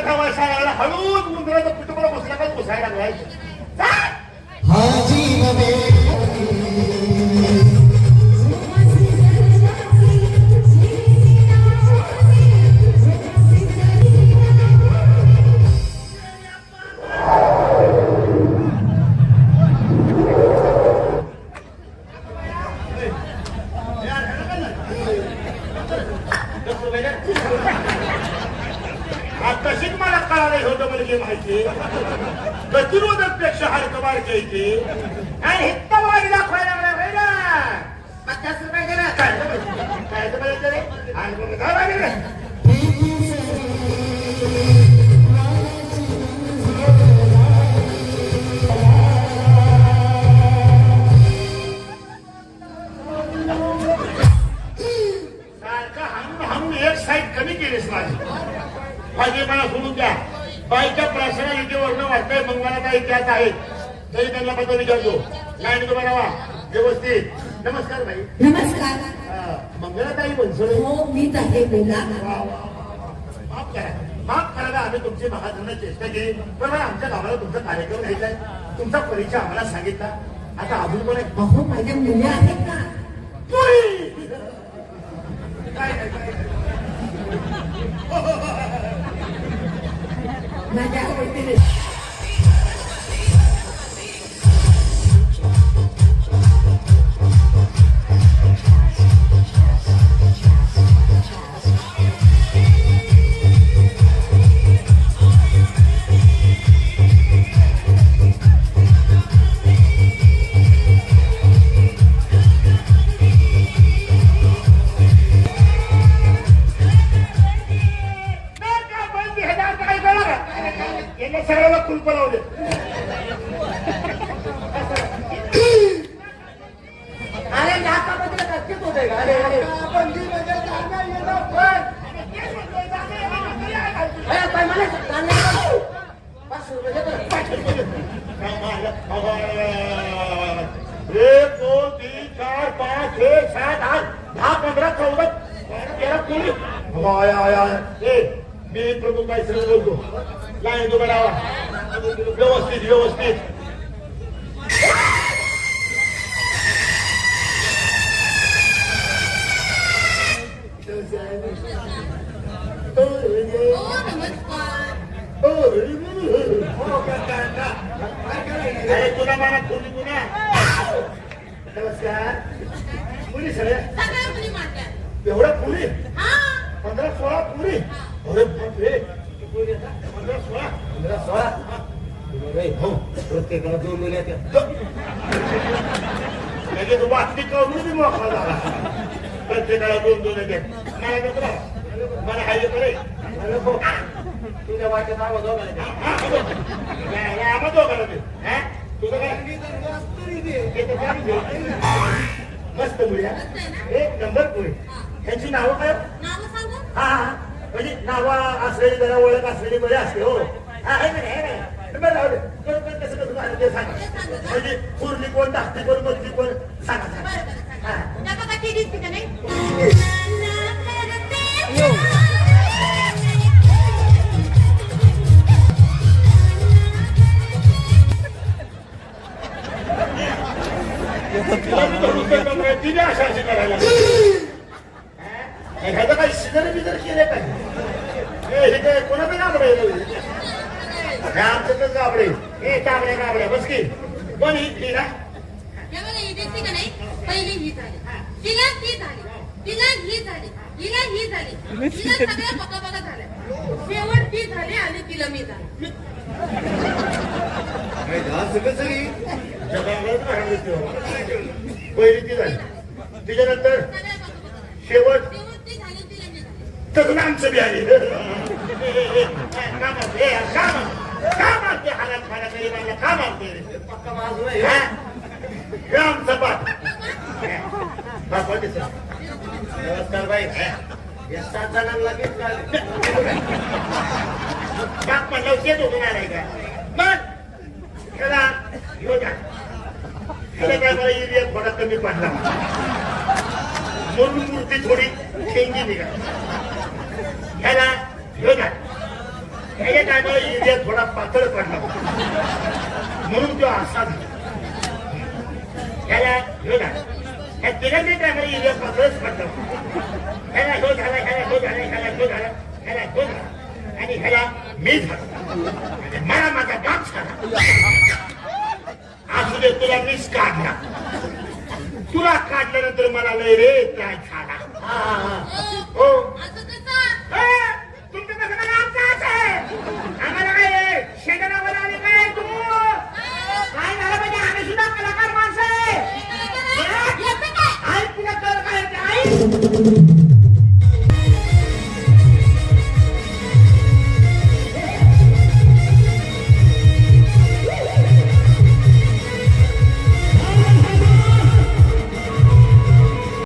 मोठा वैसा लागला हळूच उंदराचा पिटुकडा बसला का बसायला लागला तशीच मला कळालं होतं म्हणजे माहिती गतिरोधक पेक्षा हलकबार घ्यायची आणि हित्ता वारी दाखवायला लागला ना 50 रुपये गेला काय पाहिजे रे आणि मग काय वारी सारखा हम एक साईड कमी केलीस माझी मला सोडून द्या बाईच्या पर्सनॅलिटीवरनं वाटतंय मंगळाताई त्यात आहेत तरी त्यांना पत्र विचारतो लाईन तुम्हाला वा व्यवस्थित नमस्कार भाई नमस्कार मंगळाताई बनसोडे हो मीच आहे बोला माफ करायला आम्ही तुमची महाजन चेष्टा केली पण आमच्या गावाला तुमचा कार्यक्रम घ्यायचाय तुमचा परिचय आम्हाला सांगितला आता अजून पण अहो माझ्या मुली आहेत ना माझ्या आवडीने सगळ्याला कुलप लावले अरे नाकामध्ये नक्कीच होते का अरे एक 2 3 4 5 6 7 8 10 15 14 13 कोणी मी प्रमुख काय सगळं बोलतो लाईन तुम्हाला लावा व्यवस्थित व्यवस्थित तुला मला खोली पुन्हा नमस्कार मुली सगळ्या एवढ्या पुरी 15-16 पुरी अरे बापरे 15-16 हो प्रत्येकाला 2 मुली आहेत लगेच वाटणी करून मी मोकळा झाला प्रत्येकाला 2-2 आहेत मला नको मला हायले करे तुझ्या वाट्यात आवाज आम्हा दोघाला दे तुझं काय मस्त मुली एक नंबर पुढे ह्यांची नावं काय हा म्हणजे नावा असलेली जरा ओळख असलेली बरी असते हो कसं ते सांगा म्हणजे पूर्णी कोण धाकटी कोण मधली कोण सांगा तिने अशा अशी करायला ह्याचं काही सिजर बिजर केले काय हे काय कोणाचं गाबडे आमचं तर गाबडे हे काबड्या गाबड्या बस की कोण ही ना पहिली ही झाली तिला ही झाली तिला ही झाली हिला ही झाली तिला सगळ्या बघा झाल्या शेवट ती झाली आणि तिला मी झाली पहिली ती झाली तिच्यानंतर शेवट तरुण आमचं बी आली का मारते हालात खाला तरी मला का मारते पक्का माझ हे आमचा पाठ नमस्कार बाई या 7 जणांना घेत बाप म्हणलं तेच होतं नाही का मग त्याला घेऊ द्या त्याला काय मला एरिया थोडा कमी पडला म्हणून मूर्ती थोडी ठेंगी निघा ह्याला घेऊ द्या त्याच्या टायमाला युरिया थोडा पातळ पडला म्हणून तो असा झाला. त्याला हे झालं त्या तिघांच्या टायमाला युरिया पातळच पडला. ह्याला हो झाला, ह्याला हो झाला, ह्याला हो झाला, ह्याला हो झाला आणि ह्याला मी झाला आणि मला माझा बाप झाला. असू दे तुला मीच काढला. तुला काढल्यानंतर मला लय रे त्रास झाला. हो असं कसं? तुमचं कसं मला आमचं असं आहे. आम्हाला काय शेतनावर आले काय तू काय झालं म्हणजे आम्ही सुद्धा कलाकार माणसं आहे. याचं काय? आई तुला कळ काय आई